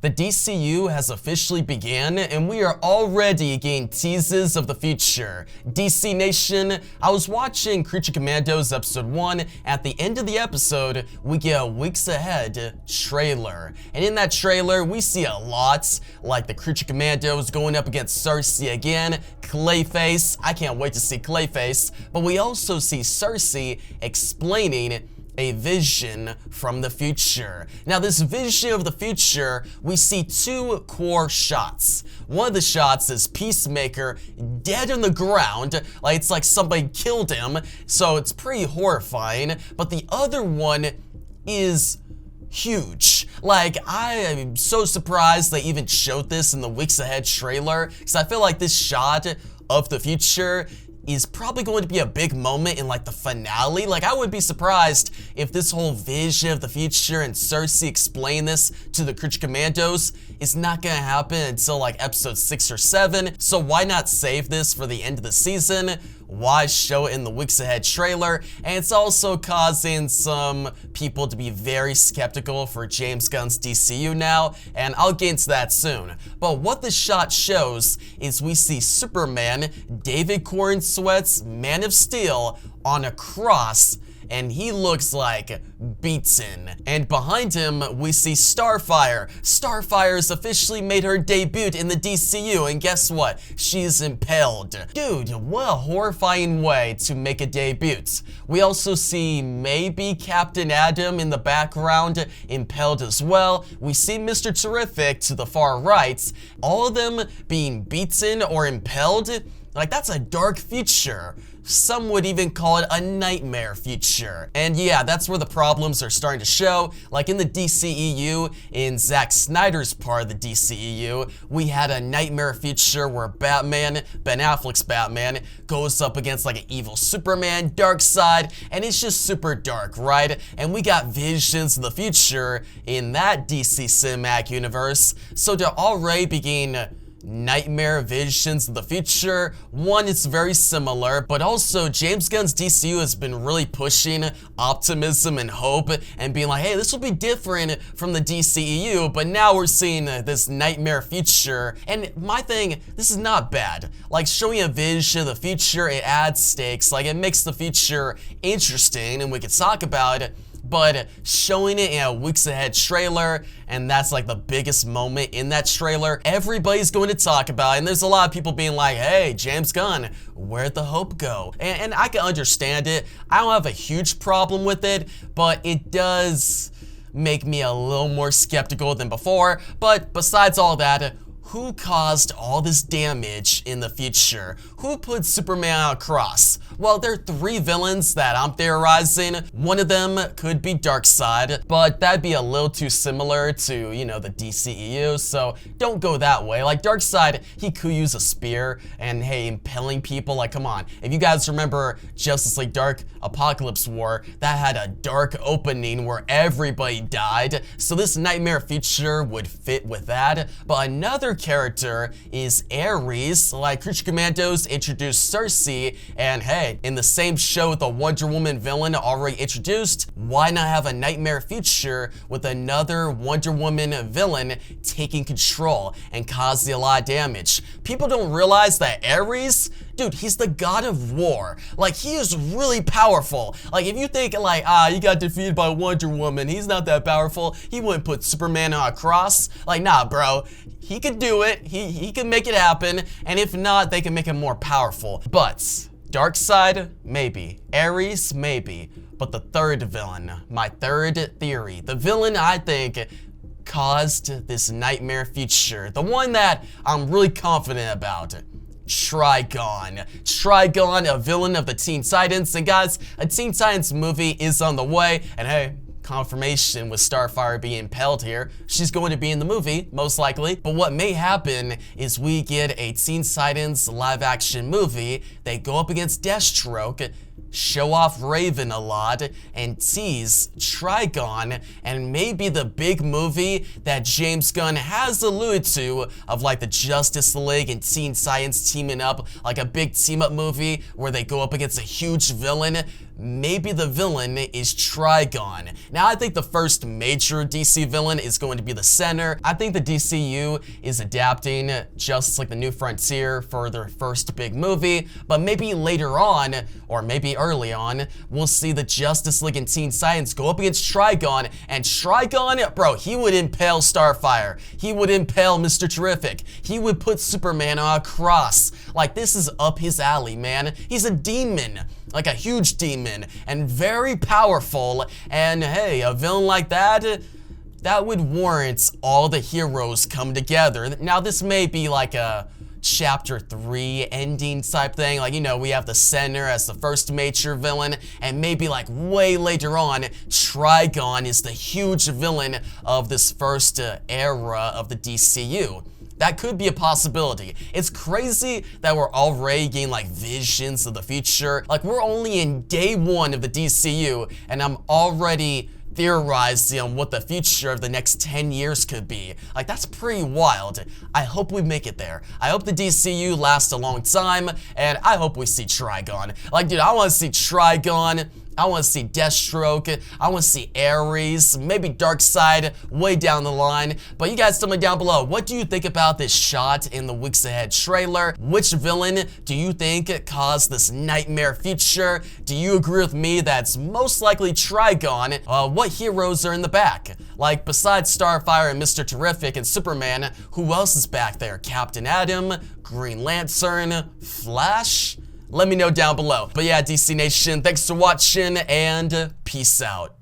The DCU has officially began, and we are already getting teases of the future. DC Nation, I was watching Creature Commandos episode 1. At the end of the episode, we get a weeks ahead trailer. And in that trailer, we see a lot, like the Creature Commandos going up against Cersei again, Clayface, I can't wait to see Clayface, but we also see Cersei explaining a vision from the future. Now, this vision of the future, we see two core shots. One of the shots is Peacemaker dead on the ground, like it's like somebody killed him, so it's pretty horrifying. But the other one is huge. Like, I am so surprised they even showed this in the weeks ahead trailer, because I feel like this shot of the future is probably going to be a big moment in like the finale. Like, I wouldn't be surprised if this whole vision of the future and Cersei explain this to the Creature Commandos is not gonna happen until like episode 6 or 7. So why not save this for the end of the season? Why show it in the weeks ahead trailer? And it's also causing some people to be very skeptical for James Gunn's DCU now, and I'll get into that soon. But what the shot shows is we see Superman, David Corenswet's Man of Steel, on a cross, and he looks like beaten. And behind him, we see Starfire. Starfire's officially made her debut in the DCU, and guess what? She's impaled. Dude, what a horrifying way to make a debut. We also see maybe Captain Atom in the background, impaled as well. We see Mr. Terrific to the far right. All of them being beaten or impaled. Like, that's a dark future. Some would even call it a nightmare future. And yeah, that's where the problems are starting to show. Like in the DCEU, in Zack Snyder's part of the DCEU, we had a nightmare future where Batman, Ben Affleck's Batman, goes up against like an evil Superman, Darkseid, and it's just super dark, right? And we got visions of the future in that DC cinematic universe. So to already begin nightmare visions of the future, one, it's very similar, but also James Gunn's DCU has been really pushing optimism and hope and being like, hey, this will be different from the DCEU, but now we're seeing this nightmare future. And my thing, this is not bad. Like, showing a vision of the future, it adds stakes, like it makes the future interesting and we can talk about it. But showing it in a weeks ahead trailer, and that's like the biggest moment in that trailer, everybody's going to talk about it, and there's a lot of people being like, hey, James Gunn, where'd the hope go? And I can understand it. I don't have a huge problem with it, but it does make me a little more skeptical than before. But besides all that, who caused all this damage in the future? Who put Superman on a cross? Well, there are three villains that I'm theorizing. One of them could be Darkseid, but that'd be a little too similar to, you know, the DCEU, so don't go that way. Like, Darkseid, he could use a spear, and hey, impaling people, like, come on. If you guys remember Justice League Dark Apocalypse War, that had a dark opening where everybody died, so this nightmare future would fit with that. But another character is Ares. Like, Creature Commandos introduced Cersei, and hey, in the same show the Wonder Woman villain already introduced, why not have a nightmare future with another Wonder Woman villain taking control and causing a lot of damage? People don't realize that Ares, dude, he's the god of war. Like, he is really powerful. Like, if you think like, you got defeated by Wonder Woman, he's not that powerful, he wouldn't put Superman on a cross. Like, nah, bro. He could do it, he can make it happen, and if not, they can make him more powerful. But Darkseid, maybe. Ares, maybe. But the third villain, my third theory, the villain I think caused this nightmare future, the one that I'm really confident about, Trigon. Trigon, a villain of the Teen Titans. And guys, a Teen Titans movie is on the way, and hey, confirmation with Starfire being impaled here, she's going to be in the movie, most likely. But what may happen is we get a Teen Titans live action movie. They go up against Deathstroke, show off Raven a lot, and tease Trigon, and maybe the big movie that James Gunn has alluded to of like the Justice League and Teen Titans teaming up, like a big team up movie where they go up against a huge villain. maybe the villain is Trigon. Now, I think the first major DC villain is going to be the Center. I think the DCU is adapting Justice like the New Frontier for their first big movie, but maybe later on, or maybe early on, we'll see the Justice League and Teen Titans go up against Trigon, and Trigon, bro, he would impale Starfire. He would impale Mr. Terrific. He would put Superman on a cross. Like, this is up his alley, man. He's a demon, like a huge demon, and very powerful, and hey, a villain like that would warrant all the heroes come together. Now, this may be like a Chapter 3 ending type thing, like, you know, we have the Center as the first major villain, and maybe like way later on, Trigon is the huge villain of this first era of the DCU. That could be a possibility. It's crazy that we're already getting like visions of the future. Like, we're only in day 1 of the DCU, and I'm already theorizing on what the future of the next 10 years could be. Like, that's pretty wild. I hope we make it there. I hope the DCU lasts a long time, and I hope we see Trigon. Like, dude, I want to see Trigon. I want to see Deathstroke, I want to see Ares, maybe Darkseid way down the line. But you guys tell me down below, what do you think about this shot in the Weeks Ahead trailer? Which villain do you think caused this nightmare future? Do you agree with me that it's most likely Trigon? What heroes are in the back? Like, besides Starfire and Mr. Terrific and Superman, who else is back there? Captain Atom, Green Lantern, Flash? Let me know down below. But yeah, DC Nation, thanks for watching, and peace out.